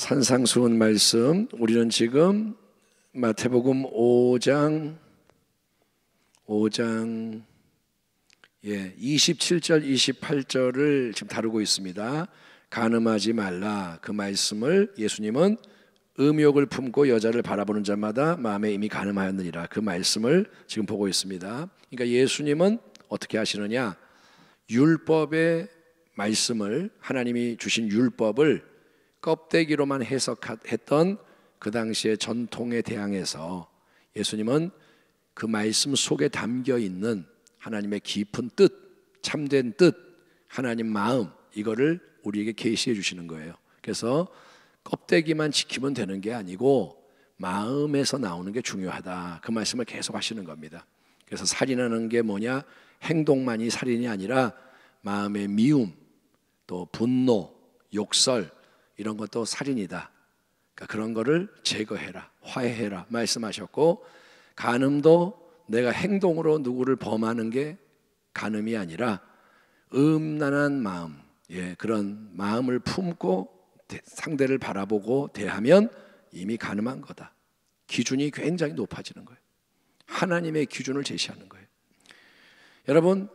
산상수훈 말씀, 우리는 지금 마태복음 5장 27절 28절을 지금 다루고 있습니다. 간음하지 말라. 그 말씀을 예수님은 음욕을 품고 여자를 바라보는 자마다 마음에 이미 간음하였느니라. 그 말씀을 지금 보고 있습니다. 그러니까 예수님은 어떻게 하시느냐? 율법의 말씀을, 하나님이 주신 율법을 껍데기로만 해석했던 그 당시의 전통에 대항해서 예수님은 그 말씀 속에 담겨 있는 하나님의 깊은 뜻, 참된 뜻, 하나님 마음, 이거를 우리에게 계시해 주시는 거예요. 그래서 껍데기만 지키면 되는 게 아니고 마음에서 나오는 게 중요하다. 그 말씀을 계속 하시는 겁니다. 그래서 살인하는 게 뭐냐? 행동만이 살인이 아니라 마음의 미움, 또 분노, 욕설, 이런 것도 살인이다. 그러니까 그런 거를 제거해라, 화해해라 말씀하셨고, 간음도 내가 행동으로 누구를 범하는 게 간음이 아니라 음란한 마음, 그런 마음을 품고 상대를 바라보고 대하면 이미 간음한 거다. 기준이 굉장히 높아지는 거예요. 하나님의 기준을 제시하는 거예요. 여러분,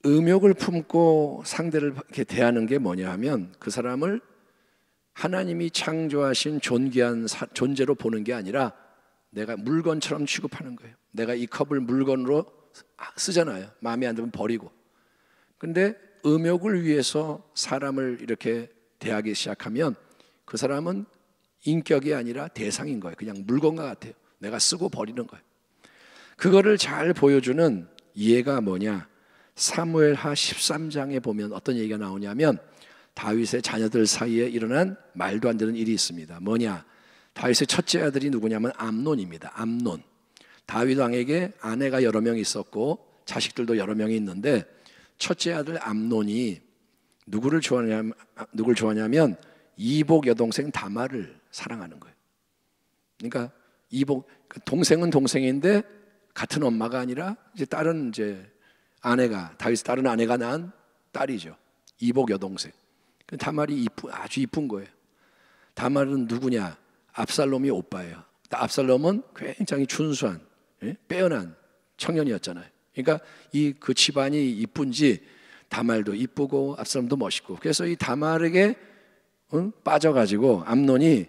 음욕을 품고 상대를 이렇게 대하는 게 뭐냐 하면 그 사람을 하나님이 창조하신 존귀한 존재로 보는 게 아니라 내가 물건처럼 취급하는 거예요. 내가 이 컵을 물건으로 쓰잖아요. 마음에 안 들면 버리고. 근데 음욕을 위해서 사람을 이렇게 대하기 시작하면 그 사람은 인격이 아니라 대상인 거예요. 그냥 물건과 같아요. 내가 쓰고 버리는 거예요. 그거를 잘 보여주는 예가 뭐냐? 사무엘하 13장에 보면 어떤 얘기가 나오냐면 다윗의 자녀들 사이에 일어난 말도 안 되는 일이 있습니다. 뭐냐? 다윗의 첫째 아들이 누구냐면 암논입니다. 암논. 다윗 왕에게 아내가 여러 명 있었고 자식들도 여러 명이 있는데 첫째 아들 암논이 누구를 좋아하냐면 이복 여동생 다말을 사랑하는 거예요. 그러니까 동생은 동생인데 같은 엄마가 아니라 이제 다른 아내가, 다윗의 다른 아내가 낳은 딸이죠. 이복 여동생. 다말이 아주 이쁜 거예요. 다말은 누구냐? 압살롬이 오빠예요. 압살롬은 굉장히 준수한, 빼어난 청년이었잖아요. 그러니까 그 집안이 이쁜지 다말도 이쁘고 압살롬도 멋있고, 그래서 이 다말에게 빠져가지고 암논이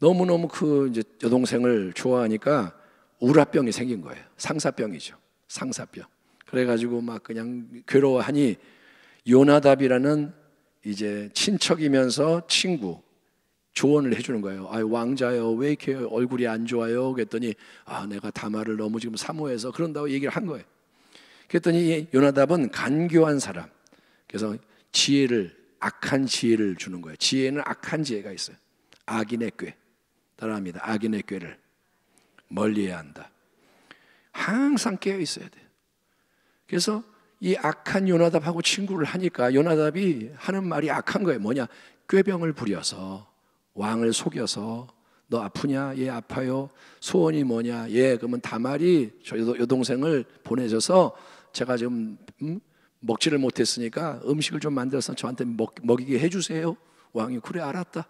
너무너무 그 여동생을 좋아하니까 우라병이 생긴 거예요. 상사병이죠. 상사병. 그래가지고 막 그냥 괴로워하니 요나답이라는 이제 친척이면서 친구 조언을 해주는 거예요. 왕자요, 왜 이렇게 얼굴이 안 좋아요? 그랬더니 내가 다말을 너무 지금 사모해서 그런다고 얘기를 한 거예요. 그랬더니 요나답은 간교한 사람. 그래서 악한 지혜를 주는 거예요. 지혜는 악한 지혜가 있어요. 악인의 꾀. 따라합니다. 악인의 꾀를 멀리해야 한다. 항상 깨어 있어야 돼요. 그래서 이 악한 요나답하고 친구를 하니까 요나답이 하는 말이 악한 거예요. 뭐냐? 꾀병을 부려서 왕을 속여서 너 아프냐? 예, 아파요. 소원이 뭐냐? 예, 그러면 다말이 저 여동생을 보내줘서 제가 좀 먹지를 못했으니까 음식을 좀 만들어서 저한테 먹이게 해주세요. 왕이 그래 알았다.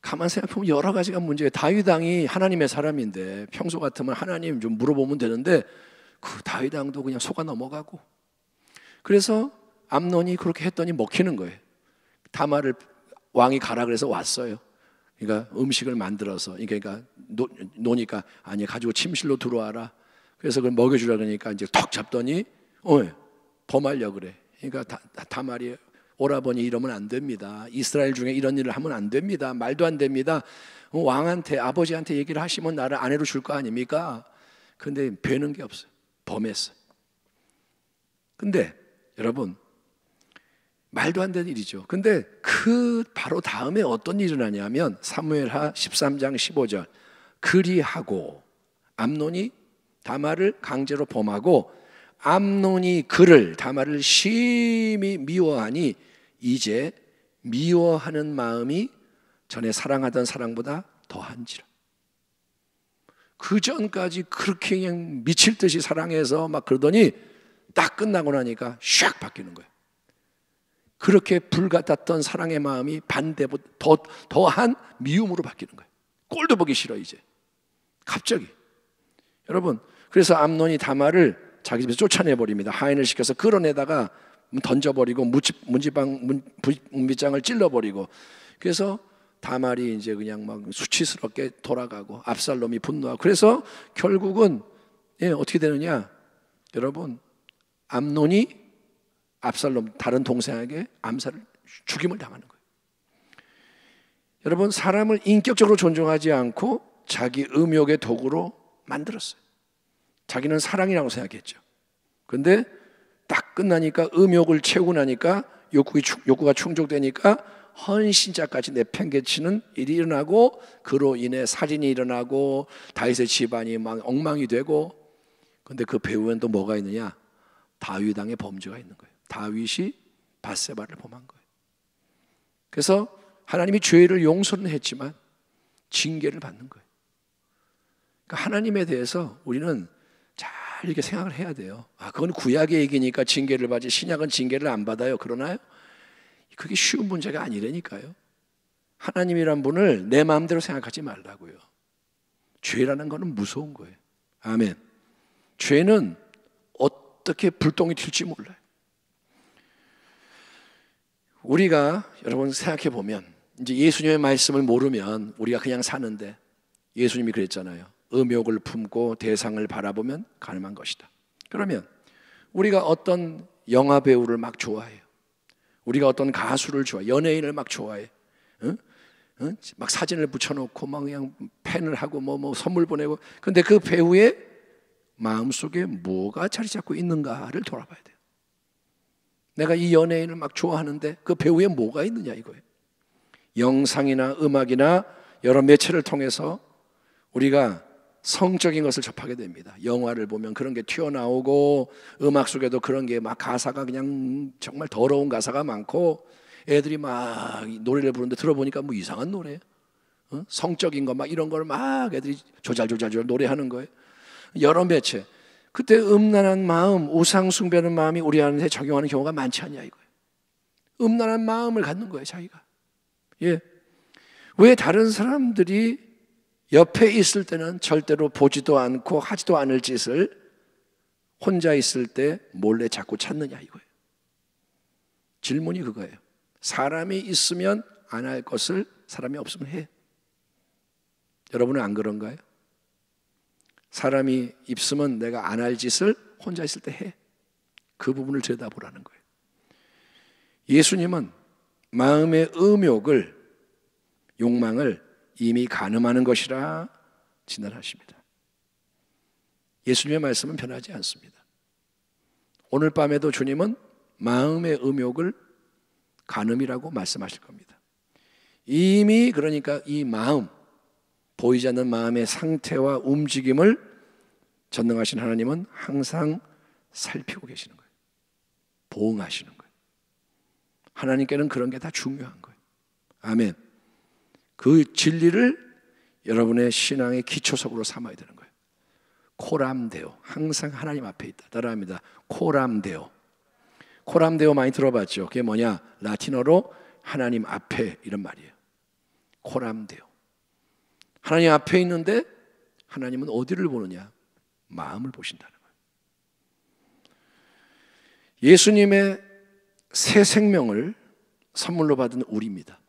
가만 생각해보면 여러 가지가 문제예요. 다윗 왕이 하나님의 사람인데 평소 같으면 하나님 좀 물어보면 되는데 그 다윗 왕도 그냥 속아 넘어가고, 그래서 암논이 그렇게 했더니 먹히는 거예요. 다말을 왕이 가라 그래서 왔어요. 그러니까 음식을 만들어서, 그러니까 노니까 아니 가지고 침실로 들어와라. 그래서 그걸 먹여주라 그러니까 이제 턱 잡더니 범하려 그래. 그러니까 다말이 오라버니 이러면 안 됩니다. 이스라엘 중에 이런 일을 하면 안 됩니다. 말도 안 됩니다. 왕한테, 아버지한테 얘기를 하시면 나를 아내로 줄 거 아닙니까? 근데 되는 게 없어요. 범했어요. 근데 여러분, 말도 안 되는 일이죠. 근데 그 바로 다음에 어떤 일이 일어나냐면 사무엘하 13장 15절. 그리하고 암논이 다말을 강제로 범하고 암논이 다말을 심히 미워하니 이제 미워하는 마음이 전에 사랑하던 사랑보다 더한지라. 그 전까지 그렇게 그냥 미칠 듯이 사랑해서 막 그러더니 딱 끝나고 나니까 샥 바뀌는 거예요. 그렇게 불같았던 사랑의 마음이 더한 미움으로 바뀌는 거예요. 꼴도 보기 싫어 이제. 갑자기. 여러분, 그래서 암논이 다말을 자기 집에서 쫓아내버립니다. 하인을 시켜서 끌어내다가 던져버리고 문빗장을 찔러버리고, 그래서 다말이 이제 그냥 막 수치스럽게 돌아가고 압살롬이 분노하고, 그래서 결국은 어떻게 되느냐, 여러분, 암논이 압살롬 다른 동생에게 죽임을 당하는 거예요. 여러분, 사람을 인격적으로 존중하지 않고 자기 음욕의 도구로 만들었어요. 자기는 사랑이라고 생각했죠. 근데 딱 끝나니까, 음욕을 채우고 나니까, 욕구가 충족되니까 헌신자까지 내팽개치는 일이 일어나고, 그로 인해 살인이 일어나고 다윗의 집안이 막 엉망이 되고. 근데 그 배후엔 또 뭐가 있느냐? 다윗 왕의 범죄가 있는 거예요. 다윗이 밧세바를 범한 거예요. 그래서 하나님이 죄를 용서는 했지만 징계를 받는 거예요. 그러니까 하나님에 대해서 우리는 잘 이렇게 생각을 해야 돼요. 그건 구약의 얘기니까 징계를 받지, 신약은 징계를 안 받아요. 그러나요? 그게 쉬운 문제가 아니라니까요. 하나님이란 분을 내 마음대로 생각하지 말라고요. 죄라는 거는 무서운 거예요. 아멘. 죄는 어떻게 불똥이 튈지 몰라요. 우리가 여러분 생각해 보면, 이제 예수님의 말씀을 모르면 우리가 그냥 사는데, 예수님이 그랬잖아요. 음욕을 품고 대상을 바라보면 가늠한 것이다. 그러면 우리가 어떤 영화 배우를 막 좋아해요. 우리가 어떤 가수를 좋아해, 연예인을 막 좋아해. 막 사진을 붙여놓고 막 그냥 팬을 하고 뭐 선물 보내고. 근데 그 배우의 마음속에 뭐가 자리 잡고 있는가를 돌아봐야 돼요. 내가 이 연예인을 막 좋아하는데 그 배우에 뭐가 있느냐 이거예요. 영상이나 음악이나 여러 매체를 통해서 우리가 성적인 것을 접하게 됩니다. 영화를 보면 그런 게 튀어나오고, 음악 속에도 그런 게 막 가사가 그냥 정말 더러운 가사가 많고, 애들이 막 노래를 부르는데 들어보니까 뭐 이상한 노래, 성적인 거 막 이런 걸 막 애들이 조잘조잘 노래하는 거예요. 여러 매체. 그때 음란한 마음, 우상 숭배하는 마음이 우리 안에 작용하는 경우가 많지 않냐 이거예요. 음란한 마음을 갖는 거예요, 자기가. 왜 다른 사람들이 옆에 있을 때는 절대로 보지도 않고 하지도 않을 짓을 혼자 있을 때 몰래 자꾸 찾느냐 이거예요. 질문이 그거예요. 사람이 있으면 안 할 것을 사람이 없으면 해. 여러분은 안 그런가요? 사람이 있으면 내가 안 할 짓을 혼자 있을 때 해. 그 부분을 들여다보라는 거예요. 예수님은 마음의 음욕을, 욕망을 이미 간음하는 것이라 진단하십니다. 예수님의 말씀은 변하지 않습니다. 오늘 밤에도 주님은 마음의 음욕을 간음이라고 말씀하실 겁니다. 이미 그러니까 이 마음, 보이지 않는 마음의 상태와 움직임을 전능하신 하나님은 항상 살피고 계시는 거예요. 보응하시는 거예요. 하나님께는 그런 게 다 중요한 거예요. 아멘. 그 진리를 여러분의 신앙의 기초석으로 삼아야 되는 거예요. 코람데오, 항상 하나님 앞에 있다. 따라합니다. 코람데오. 코람데오 많이 들어봤죠? 그게 뭐냐? 라틴어로 하나님 앞에 이런 말이에요. 코람데오. 하나님 앞에 있는데 하나님은 어디를 보느냐? 마음을 보신다는 거예요. 예수님의 새 생명을 선물로 받은 우리입니다.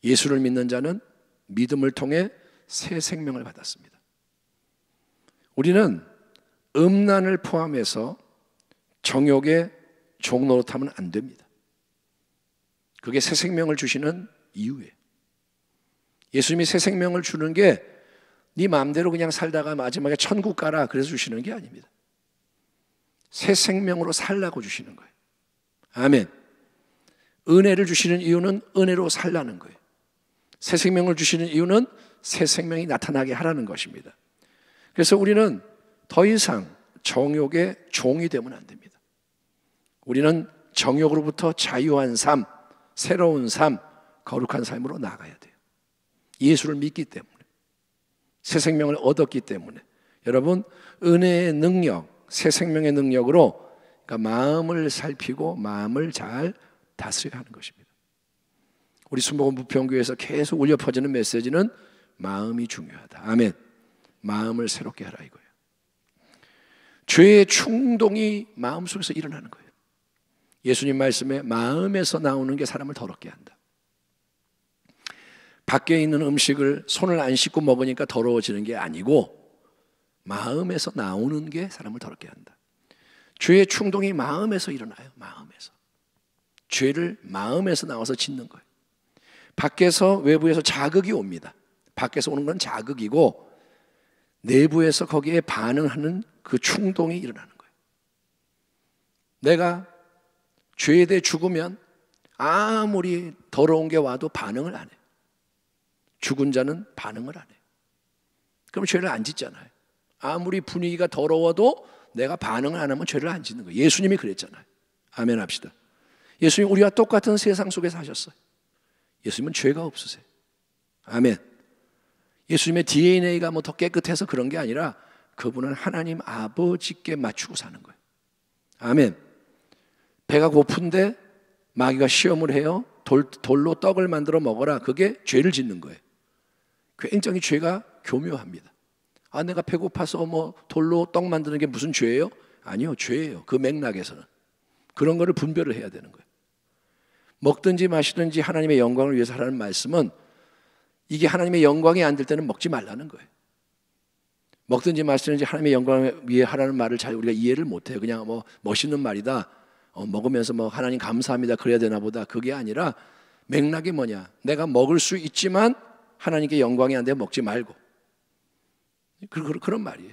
예수를 믿는 자는 믿음을 통해 새 생명을 받았습니다. 우리는 음란을 포함해서 정욕의 종노릇하면 안 됩니다. 그게 새 생명을 주시는 이유예요. 예수님이 새 생명을 주는 게 네 마음대로 그냥 살다가 마지막에 천국 가라 그래서 주시는 게 아닙니다. 새 생명으로 살라고 주시는 거예요. 아멘. 은혜를 주시는 이유는 은혜로 살라는 거예요. 새 생명을 주시는 이유는 새 생명이 나타나게 하라는 것입니다. 그래서 우리는 더 이상 정욕의 종이 되면 안 됩니다. 우리는 정욕으로부터 자유한 삶, 새로운 삶, 거룩한 삶으로 나가야 돼요. 예수를 믿기 때문에, 새 생명을 얻었기 때문에. 여러분, 은혜의 능력, 새 생명의 능력으로 그러니까 마음을 살피고 마음을 잘 다스려야 하는 것입니다. 우리 순복음 부평교회에서 계속 울려 퍼지는 메시지는 마음이 중요하다. 아멘. 마음을 새롭게 하라 이거예요. 죄의 충동이 마음속에서 일어나는 거예요. 예수님 말씀에 마음에서 나오는 게 사람을 더럽게 한다. 밖에 있는 음식을 손을 안 씻고 먹으니까 더러워지는 게 아니고 마음에서 나오는 게 사람을 더럽게 한다. 죄의 충동이 마음에서 일어나요. 마음에서. 죄를 마음에서 나와서 짓는 거예요. 밖에서 외부에서 자극이 옵니다. 밖에서 오는 건 자극이고 내부에서 거기에 반응하는 그 충동이 일어나는 거예요. 내가 죄에 대해 죽으면 아무리 더러운 게 와도 반응을 안 해요. 죽은 자는 반응을 안 해요. 그럼 죄를 안 짓잖아요. 아무리 분위기가 더러워도 내가 반응을 안 하면 죄를 안 짓는 거예요. 예수님이 그랬잖아요. 아멘 합시다. 예수님 우리와 똑같은 세상 속에 사셨어요. 예수님은 죄가 없으세요. 아멘. 예수님의 DNA가 뭐 더 깨끗해서 그런 게 아니라 그분은 하나님 아버지께 맞추고 사는 거예요. 아멘. 배가 고픈데 마귀가 시험을 해요. 돌로 떡을 만들어 먹어라. 그게 죄를 짓는 거예요. 굉장히 죄가 교묘합니다. 아, 내가 배고파서 뭐 돌로 떡 만드는 게 무슨 죄예요? 아니요, 죄예요. 그 맥락에서는. 그런 거를 분별을 해야 되는 거예요. 먹든지 마시든지 하나님의 영광을 위해서 하라는 말씀은 이게 하나님의 영광이 안 될 때는 먹지 말라는 거예요. 먹든지 마시든지 하나님의 영광을 위해 하라는 말을 잘 우리가 이해를 못해요. 그냥 뭐 멋있는 말이다. 먹으면서 뭐 하나님 감사합니다 그래야 되나 보다. 그게 아니라 맥락이 뭐냐. 내가 먹을 수 있지만 하나님께 영광이 안 되면 먹지 말고. 그런 말이에요.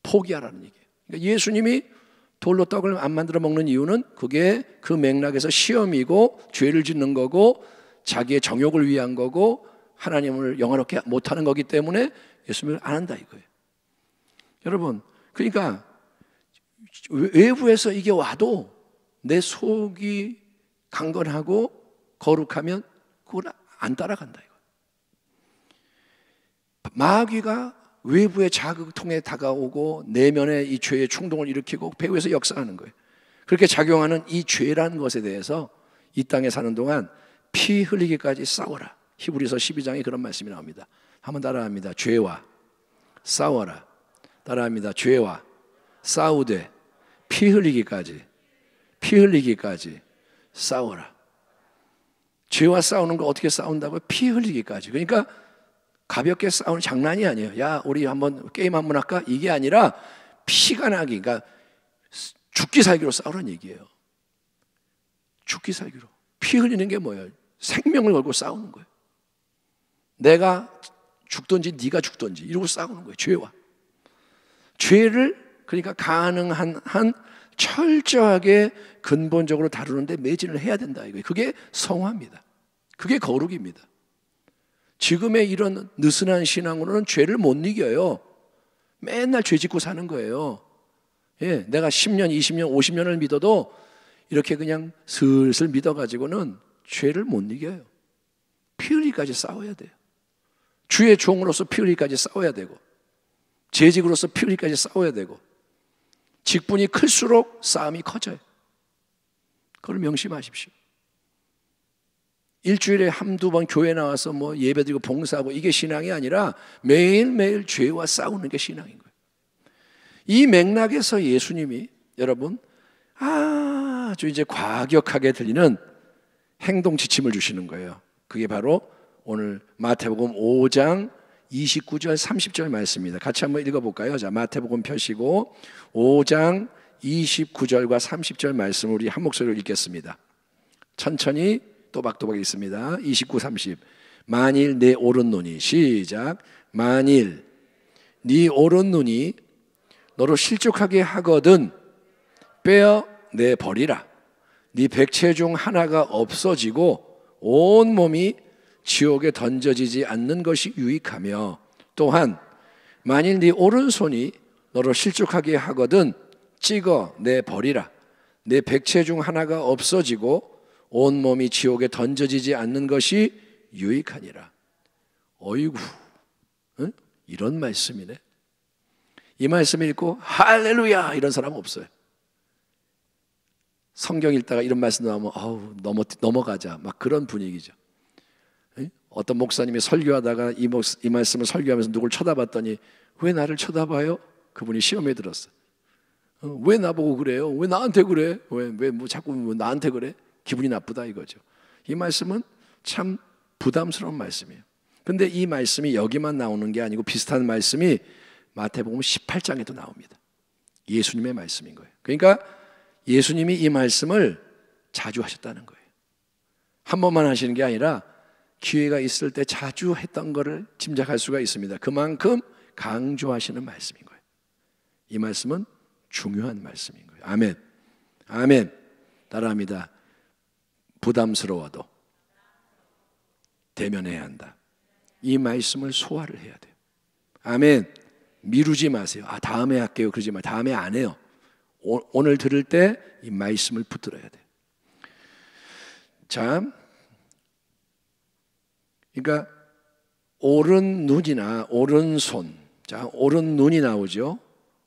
포기하라는 얘기예요. 그러니까 예수님이 돌로 떡을 안 만들어 먹는 이유는 그게 그 맥락에서 시험이고 죄를 짓는 거고 자기의 정욕을 위한 거고 하나님을 영화롭게 못하는 거기 때문에 예수님을 안 한다 이거예요. 여러분, 그러니까 외부에서 이게 와도 내 속이 강건하고 거룩하면 그걸 안 따라간다 이거예요. 마귀가 외부의 자극을 통해 다가오고 내면에 이 죄의 충동을 일으키고 배후에서 역사하는 거예요. 그렇게 작용하는 이 죄라는 것에 대해서 이 땅에 사는 동안 피 흘리기까지 싸워라. 히브리서 12장에 그런 말씀이 나옵니다. 한번 따라합니다. 죄와 싸워라. 따라합니다. 죄와 싸우되 피 흘리기까지 싸워라. 죄와 싸우는 거 어떻게 싸운다고요? 피 흘리기까지. 그러니까 가볍게 싸우는 장난이 아니에요. 야, 우리 한번 게임 한번 할까? 이게 아니라 피가 나기, 그러니까 죽기 살기로 싸우는 얘기예요. 죽기 살기로. 피 흘리는 게 뭐예요? 생명을 걸고 싸우는 거예요. 내가 죽든지 네가 죽든지 이러고 싸우는 거예요. 죄와. 죄를 그러니까 가능한 한 철저하게 근본적으로 다루는데 매진을 해야 된다 이거예요. 그게 성화입니다. 그게 거룩입니다. 지금의 이런 느슨한 신앙으로는 죄를 못 이겨요. 맨날 죄 짓고 사는 거예요. 예, 내가 10년, 20년, 50년을 믿어도 이렇게 그냥 슬슬 믿어가지고는 죄를 못 이겨요. 피 흘리기까지 싸워야 돼요. 주의 종으로서 피 흘리기까지 싸워야 되고 재직으로서 피 흘리기까지 싸워야 되고 직분이 클수록 싸움이 커져요. 그걸 명심하십시오. 일주일에 한두 번 교회 나와서 뭐 예배드리고 봉사하고 이게 신앙이 아니라 매일매일 죄와 싸우는 게 신앙인 거예요. 이 맥락에서 예수님이 여러분 아주 이제 과격하게 들리는 행동 지침을 주시는 거예요. 그게 바로 오늘 마태복음 5장 29절 30절 말씀입니다. 같이 한번 읽어볼까요? 자, 마태복음 펴시고 5장 29절과 30절 말씀을 우리 한 목소리로 읽겠습니다. 천천히 또박또박 있습니다. 29, 30. 만일 내 오른눈이 시작. 만일 네 오른눈이 너로 실족하게 하거든 빼어내 버리라. 네 백체 중 하나가 없어지고 온 몸이 지옥에 던져지지 않는 것이 유익하며 또한 만일 네 오른손이 너로 실족하게 하거든 찍어내 버리라. 내 백체 중 하나가 없어지고 온 몸이 지옥에 던져지지 않는 것이 유익하니라. 어이구, 응? 이런 말씀이네. 이 말씀 읽고 할렐루야 이런 사람 없어요. 성경 읽다가 이런 말씀 나오면 아우 넘어가자 막 그런 분위기죠. 어떤 목사님이 설교하다가 이 말씀을 설교하면서 누굴 쳐다봤더니 왜 나를 쳐다봐요? 그분이 시험에 들었어요. 왜 나보고 그래요? 왜 나한테 그래? 왜 뭐 자꾸 뭐 나한테 그래? 기분이 나쁘다 이거죠. 이 말씀은 참 부담스러운 말씀이에요. 근데 이 말씀이 여기만 나오는 게 아니고 비슷한 말씀이 마태복음 18장에도 나옵니다. 예수님의 말씀인 거예요. 그러니까 예수님이 이 말씀을 자주 하셨다는 거예요. 한 번만 하시는 게 아니라 기회가 있을 때 자주 했던 것을 짐작할 수가 있습니다. 그만큼 강조하시는 말씀인 거예요. 이 말씀은 중요한 말씀인 거예요. 아멘. 아멘. 따라합니다. 부담스러워도 대면해야 한다. 이 말씀을 소화를 해야 돼요. 아멘. 미루지 마세요. 다음에 할게요. 그러지 마세요. 다음에 안 해요. 오늘 들을 때 이 말씀을 붙들어야 돼요. 자, 그러니까 오른 눈이나 오른손. 자, 오른 눈이 나오죠.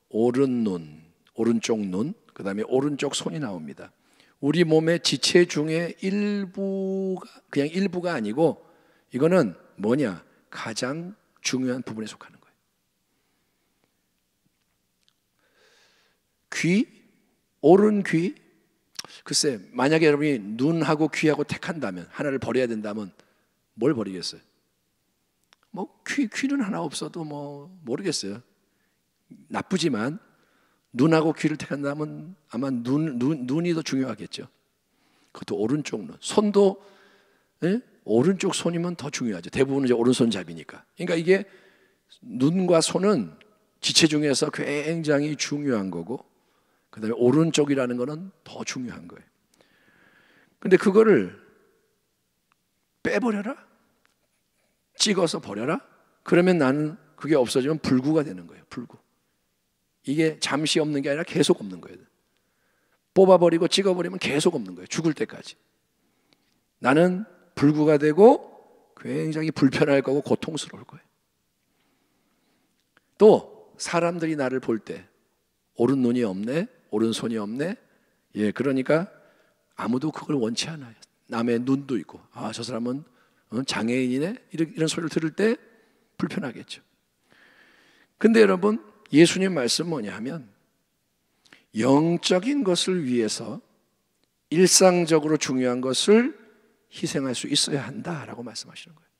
오른 눈, 오른쪽 눈, 그 다음에 오른쪽 손이 나옵니다. 우리 몸의 지체 중에 일부가 그냥 일부가 아니고 이거는 뭐냐? 가장 중요한 부분에 속하는 거예요. 귀, 오른 귀. 글쎄, 만약에 여러분이 눈하고 귀하고 택한다면 하나를 버려야 된다면 뭘 버리겠어요? 뭐 귀는 하나 없어도 뭐 모르겠어요. 나쁘지만 눈하고 귀를 택한다면 아마 눈이 더 중요하겠죠. 그것도 오른쪽 눈. 손도 오른쪽 손이면 더 중요하죠. 대부분은 이제 오른손잡이니까. 그러니까 이게 눈과 손은 지체 중에서 굉장히 중요한 거고, 그 다음에 오른쪽이라는 거는 더 중요한 거예요. 근데 그거를 빼버려라? 찍어서 버려라? 그러면 나는 그게 없어지면 불구가 되는 거예요. 불구. 이게 잠시 없는 게 아니라 계속 없는 거예요. 뽑아버리고 찍어버리면 계속 없는 거예요. 죽을 때까지. 나는 불구가 되고 굉장히 불편할 거고 고통스러울 거예요. 또 사람들이 나를 볼 때 오른 눈이 없네, 오른손이 없네. 예, 그러니까 아무도 그걸 원치 않아요. 남의 눈도 있고, 저 사람은 장애인이네, 이런 소리를 들을 때 불편하겠죠. 근데 여러분, 예수님 말씀 뭐냐 하면 영적인 것을 위해서 일상적으로 중요한 것을 희생할 수 있어야 한다라고 말씀하시는 거예요.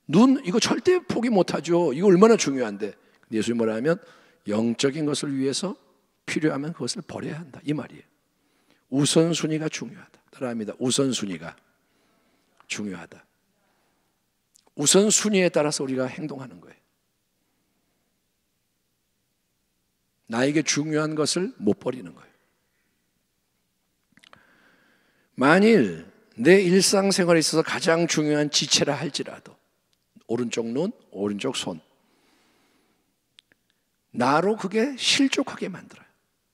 눈, 이거 절대 포기 못하죠. 이거 얼마나 중요한데. 예수님 뭐라 하면 영적인 것을 위해서 필요하면 그것을 버려야 한다, 이 말이에요. 우선순위가 중요하다. 따라합니다. 우선순위가 중요하다. 우선순위에 따라서 우리가 행동하는 거예요. 나에게 중요한 것을 못 버리는 거예요. 만일 내 일상생활에 있어서 가장 중요한 지체라 할지라도 오른쪽 눈, 오른쪽 손, 나로 그게 실족하게 만들어요.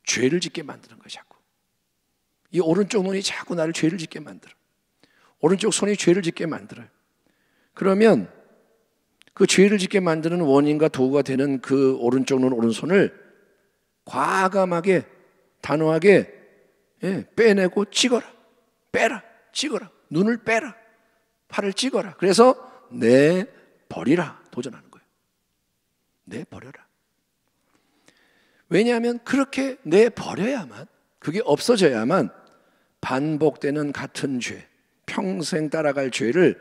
죄를 짓게 만드는 거예요. 자꾸 이 오른쪽 눈이 자꾸 나를 죄를 짓게 만들어요. 오른쪽 손이 죄를 짓게 만들어요. 그러면 그 죄를 짓게 만드는 원인과 도구가 되는 그 오른쪽 눈, 오른손을 과감하게, 단호하게 빼내고 찍어라, 빼라, 찍어라, 눈을 빼라, 팔을 찍어라. 그래서 내버리라 도전하는 거예요. 내버려라. 왜냐하면 그렇게 내버려야만, 그게 없어져야만 반복되는 같은 죄, 평생 따라갈 죄를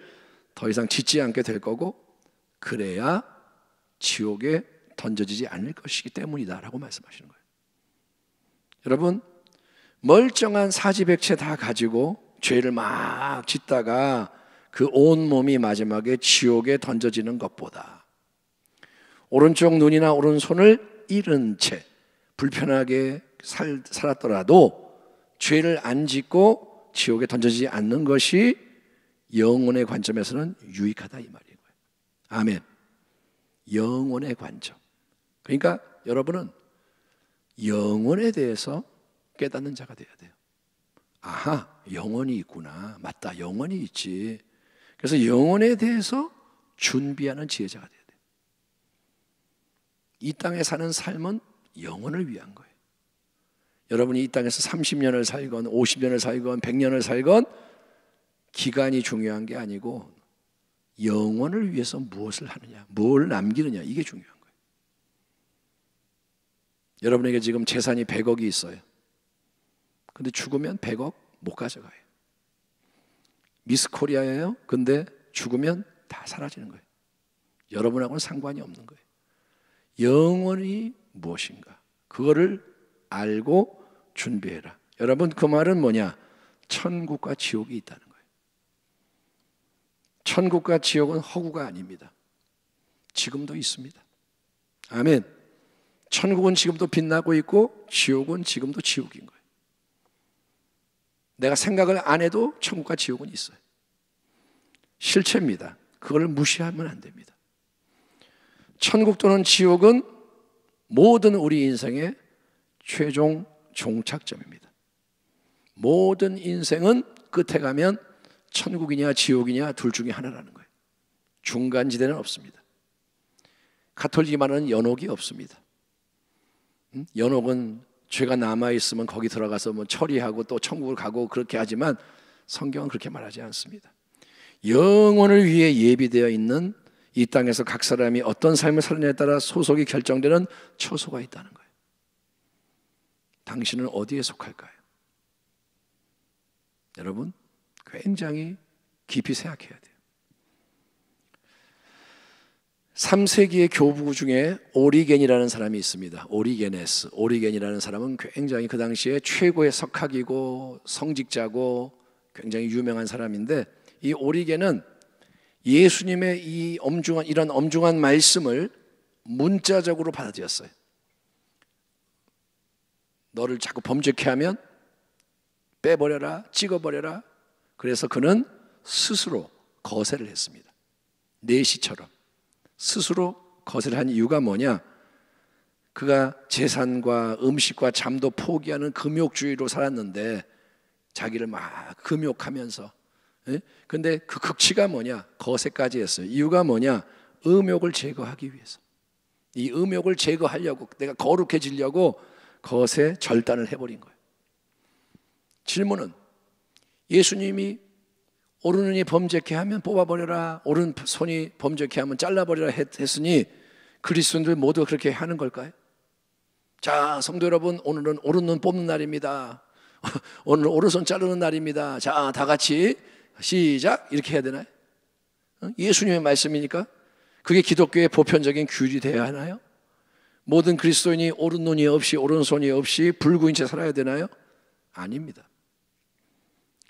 더 이상 짓지 않게 될 거고, 그래야 지옥에 던져지지 않을 것이기 때문이다 라고 말씀하시는 거예요. 여러분, 멀쩡한 사지백체 다 가지고 죄를 막 짓다가 그 온몸이 마지막에 지옥에 던져지는 것보다 오른쪽 눈이나 오른손을 잃은 채 불편하게 살았더라도 죄를 안 짓고 지옥에 던져지지 않는 것이 영혼의 관점에서는 유익하다, 이 말인 거예요. 아멘. 영혼의 관점. 그러니까 여러분은 영혼에 대해서 깨닫는 자가 돼야 돼요. 아하, 영혼이 있구나. 맞다, 영혼이 있지. 그래서 영혼에 대해서 준비하는 지혜자가 돼야 돼요. 이 땅에 사는 삶은 영혼을 위한 거예요. 여러분이 이 땅에서 30년을 살건 50년을 살건 100년을 살건 기간이 중요한 게 아니고 영원을 위해서 무엇을 하느냐, 뭘 남기느냐, 이게 중요한 거예요. 여러분에게 지금 재산이 100억이 있어요. 근데 죽으면 100억 못 가져가요. 미스 코리아예요. 근데 죽으면 다 사라지는 거예요. 여러분하고는 상관이 없는 거예요. 영원히 무엇인가, 그거를 알고 준비해라. 여러분, 그 말은 뭐냐? 천국과 지옥이 있다는 거예요. 천국과 지옥은 허구가 아닙니다. 지금도 있습니다. 아멘. 천국은 지금도 빛나고 있고 지옥은 지금도 지옥인 거예요. 내가 생각을 안 해도 천국과 지옥은 있어요. 실체입니다. 그걸 무시하면 안 됩니다. 천국 또는 지옥은 모든 우리 인생의 최종 종착점입니다. 모든 인생은 끝에 가면 천국이냐 지옥이냐 둘 중에 하나라는 거예요. 중간지대는 없습니다. 가톨릭이 말하는 연옥이 없습니다. 연옥은 죄가 남아있으면 거기 들어가서 뭐 처리하고 또 천국을 가고 그렇게 하지만 성경은 그렇게 말하지 않습니다. 영원을 위해 예비되어 있는 이 땅에서 각 사람이 어떤 삶을 사느냐에 따라 소속이 결정되는 처소가 있다는 거예요. 당신은 어디에 속할까요? 여러분, 굉장히 깊이 생각해야 돼요. 3세기의 교부 중에 오리겐이라는 사람이 있습니다. 오리겐이라는 사람은 굉장히 그 당시에 최고의 석학이고 성직자고 굉장히 유명한 사람인데, 이 오리겐은 예수님의 이런 엄중한 말씀을 문자적으로 받아들였어요. 너를 자꾸 범죄케 하면 빼버려라, 찍어버려라. 그래서 그는 스스로 거세를 했습니다. 내시처럼 스스로 거세를 한 이유가 뭐냐? 그가 재산과 음식과 잠도 포기하는 금욕주의로 살았는데 자기를 막 금욕하면서, 근데 그 극치가 뭐냐? 거세까지 했어요. 이유가 뭐냐? 음욕을 제거하기 위해서. 이 음욕을 제거하려고, 내가 거룩해지려고 거세 절단을 해버린 거예요. 질문은, 예수님이 오른눈이 범죄케 하면 뽑아버려라, 오른손이 범죄케 하면 잘라버려라 했으니 그리스도인들 모두 그렇게 하는 걸까요? 자, 성도 여러분, 오늘은 오른눈 뽑는 날입니다. 오늘은 오른손 자르는 날입니다. 자, 다 같이 시작, 이렇게 해야 되나요? 예수님의 말씀이니까 그게 기독교의 보편적인 규율이 되어야 하나요? 모든 그리스도인이 오른눈이 없이 오른손이 없이 불구인 채 살아야 되나요? 아닙니다.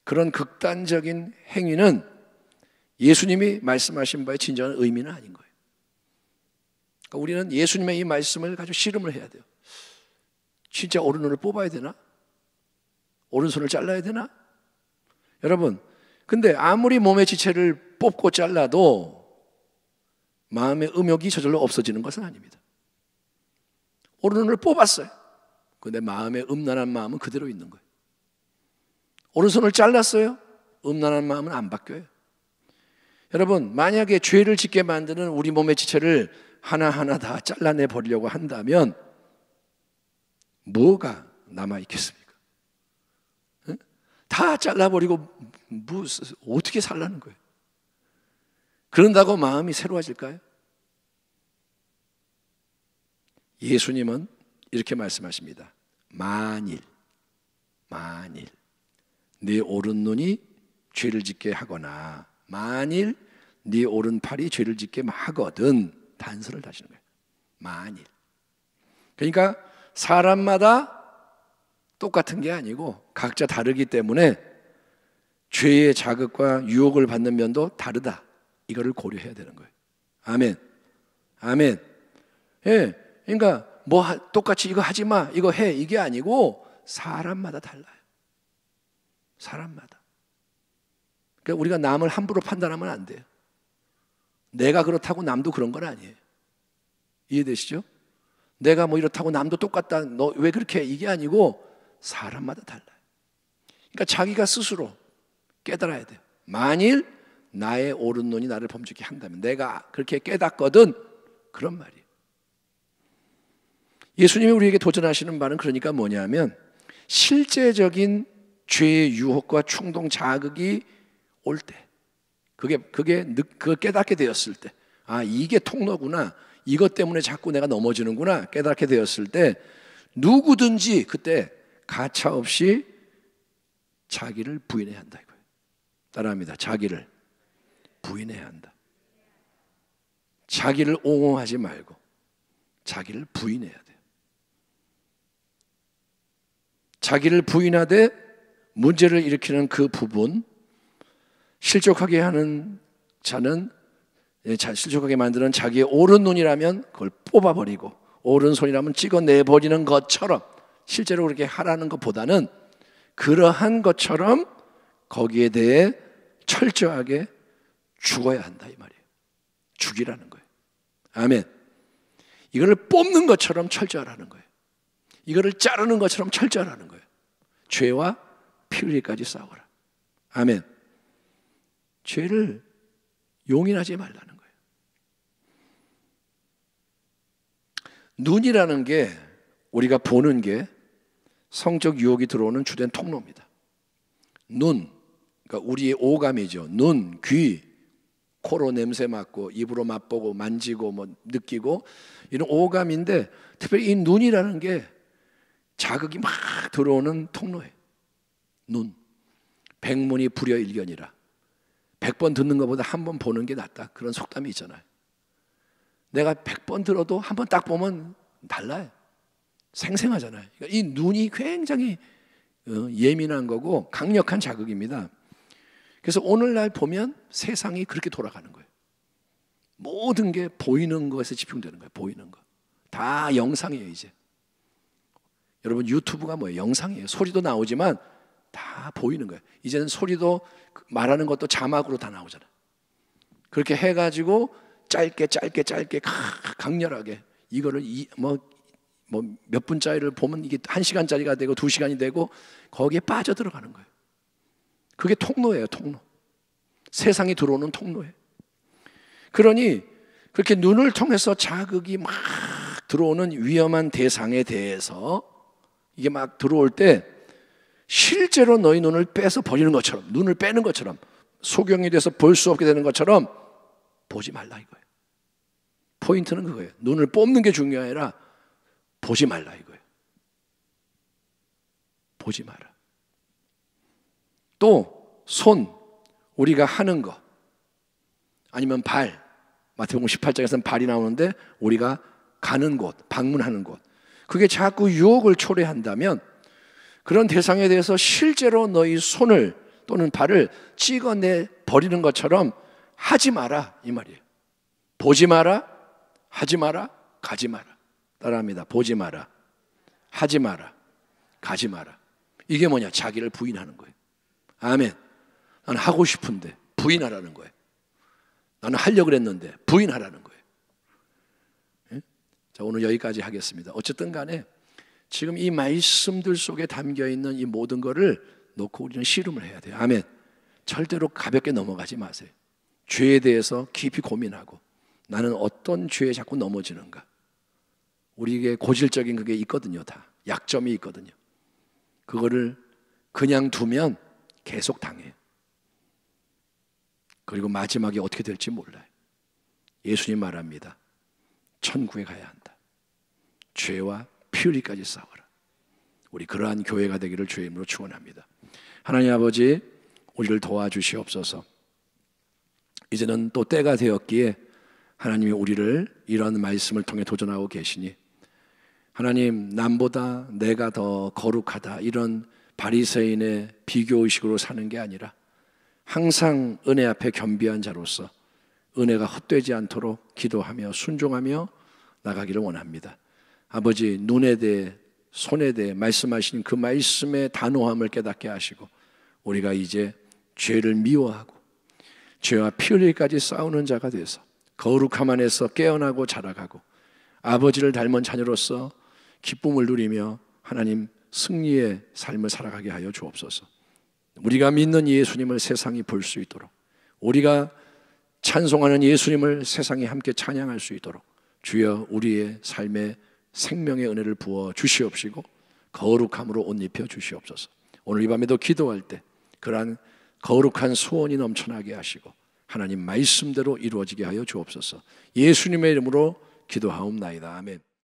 그런 극단적인 행위는 예수님이 말씀하신 바의 진정한 의미는 아닌 거예요. 그러니까 우리는 예수님의 이 말씀을 가지고 씨름을 해야 돼요. 진짜 오른손을 뽑아야 되나? 오른손을 잘라야 되나? 여러분, 근데 아무리 몸의 지체를 뽑고 잘라도 마음의 음욕이 저절로 없어지는 것은 아닙니다. 오른손을 뽑았어요. 근데 마음의 음란한 마음은 그대로 있는 거예요. 오른손을 잘랐어요. 음란한 마음은 안 바뀌어요. 여러분, 만약에 죄를 짓게 만드는 우리 몸의 지체를 하나하나 다 잘라내 버리려고 한다면 뭐가 남아있겠습니까? 다 잘라버리고 어떻게 살라는 거예요? 그런다고 마음이 새로워질까요? 예수님은 이렇게 말씀하십니다. 만일 네 오른눈이 죄를 짓게 하거나 만일 네 오른팔이 죄를 짓게 하거든, 단서를 다시는 거예요. 만일. 그러니까 사람마다 똑같은 게 아니고 각자 다르기 때문에 죄의 자극과 유혹을 받는 면도 다르다. 이거를 고려해야 되는 거예요. 아멘. 아멘. 예. 그러니까 똑같이 이거 하지 마, 이거 해, 이게 아니고 사람마다 달라요. 사람마다. 그러니까 우리가 남을 함부로 판단하면 안 돼요. 내가 그렇다고 남도 그런 건 아니에요. 이해되시죠? 내가 뭐 이렇다고 남도 똑같다, 너 왜 그렇게 해, 이게 아니고 사람마다 달라요. 그러니까 자기가 스스로 깨달아야 돼요. 만일 나의 오른눈이 나를 범죄케 한다면, 내가 그렇게 깨닫거든, 그런 말이에요. 예수님이 우리에게 도전하시는 바는 그러니까 뭐냐면, 실제적인 죄의 유혹과 충동 자극이 올 때, 그걸 깨닫게 되었을 때, 아, 이게 통로구나, 이것 때문에 자꾸 내가 넘어지는구나 깨닫게 되었을 때, 누구든지 그때 가차없이 자기를 부인해야 한다 이거예요. 따라합니다. 자기를 부인해야 한다. 자기를 옹호하지 말고 자기를 부인해야 돼요. 자기를 부인하되 문제를 일으키는 그 부분, 실족하게 하는 자는, 실족하게 만드는 자기의 오른눈이라면 그걸 뽑아버리고 오른손이라면 찍어내버리는 것처럼, 실제로 그렇게 하라는 것보다는 그러한 것처럼 거기에 대해 철저하게 죽어야 한다 이 말이에요. 죽이라는 거예요. 아멘. 이거를 뽑는 것처럼 철저하라는 거예요. 이거를 자르는 것처럼 철저하라는 거예요. 죄와 피 흘리기까지 싸워라. 아멘. 죄를 용인하지 말라는 거예요. 눈이라는 게, 우리가 보는 게 성적 유혹이 들어오는 주된 통로입니다. 눈, 그러니까 우리의 오감이죠. 눈, 귀, 코로 냄새 맡고 입으로 맛보고 만지고 뭐 느끼고, 이런 오감인데 특별히 이 눈이라는 게 자극이 막 들어오는 통로예요. 눈. 백문이 불여일견이라. 100번 듣는 것보다 한 번 보는 게 낫다, 그런 속담이 있잖아요. 내가 100번 들어도 한 번 딱 보면 달라요. 생생하잖아요. 그러니까 이 눈이 굉장히 예민한 거고 강력한 자극입니다. 그래서 오늘날 보면 세상이 그렇게 돌아가는 거예요. 모든 게 보이는 것에 집중되는 거예요. 보이는 거. 다 영상이에요 이제. 여러분, 유튜브가 뭐예요? 영상이에요. 소리도 나오지만 다 보이는 거예요. 이제는 소리도, 말하는 것도 자막으로 다 나오잖아요. 그렇게 해가지고 짧게 강렬하게 이거를 몇 분짜리를 보면 이게 1시간짜리가 되고 2시간이 되고 거기에 빠져들어가는 거예요. 그게 통로예요. 통로. 세상이 들어오는 통로예요. 그러니 그렇게 눈을 통해서 자극이 막 들어오는 위험한 대상에 대해서 이게 막 들어올 때 실제로 너희 눈을 빼서 버리는 것처럼, 눈을 빼는 것처럼, 소경이 돼서 볼 수 없게 되는 것처럼 보지 말라 이거예요. 포인트는 그거예요. 눈을 뽑는 게 중요한 게 아니라 보지 말라 이거예요. 보지 마라. 또 손, 우리가 하는 거, 아니면 발, 마태복음 18장에서는 발이 나오는데 우리가 가는 곳, 방문하는 곳, 그게 자꾸 유혹을 초래한다면 그런 대상에 대해서 실제로 너희 손을 또는 발을 찍어내 버리는 것처럼 하지 마라 이 말이에요. 보지 마라, 하지 마라, 가지 마라. 따라합니다. 보지 마라, 하지 마라, 가지 마라. 이게 뭐냐? 자기를 부인하는 거예요. 아멘. 나는 하고 싶은데 부인하라는 거예요. 나는 하려고 했는데 부인하라는 거예요. 예? 자, 오늘 여기까지 하겠습니다. 어쨌든 간에 지금 이 말씀들 속에 담겨있는 이 모든 거를 놓고 우리는 씨름을 해야 돼요. 아멘. 절대로 가볍게 넘어가지 마세요. 죄에 대해서 깊이 고민하고, 나는 어떤 죄에 자꾸 넘어지는가. 우리에게 고질적인 그게 있거든요. 다 약점이 있거든요. 그거를 그냥 두면 계속 당해요. 그리고 마지막에 어떻게 될지 몰라요. 예수님 말합니다. 천국에 가야 한다. 죄와 피 흘리기까지 싸워라. 우리 그러한 교회가 되기를 주의 이름으로 축원합니다. 하나님 아버지, 우리를 도와주시옵소서. 이제는 또 때가 되었기에 하나님이 우리를 이런 말씀을 통해 도전하고 계시니, 하나님, 남보다 내가 더 거룩하다 이런 바리새인의 비교의식으로 사는 게 아니라 항상 은혜 앞에 겸비한 자로서 은혜가 헛되지 않도록 기도하며 순종하며 나가기를 원합니다. 아버지, 눈에 대해, 손에 대해 말씀하신 그 말씀의 단호함을 깨닫게 하시고, 우리가 이제 죄를 미워하고 죄와 피 흘리기까지 싸우는 자가 돼서 거룩함 안에서 깨어나고 자라가고 아버지를 닮은 자녀로서 기쁨을 누리며 하나님 승리의 삶을 살아가게 하여 주옵소서. 우리가 믿는 예수님을 세상이 볼 수 있도록, 우리가 찬송하는 예수님을 세상이 함께 찬양할 수 있도록 주여 우리의 삶에 생명의 은혜를 부어 주시옵시고, 거룩함으로 옷 입혀 주시옵소서. 오늘 이 밤에도 기도할 때 그러한 거룩한 소원이 넘쳐나게 하시고 하나님 말씀대로 이루어지게 하여 주옵소서. 예수님의 이름으로 기도하옵나이다. 아멘.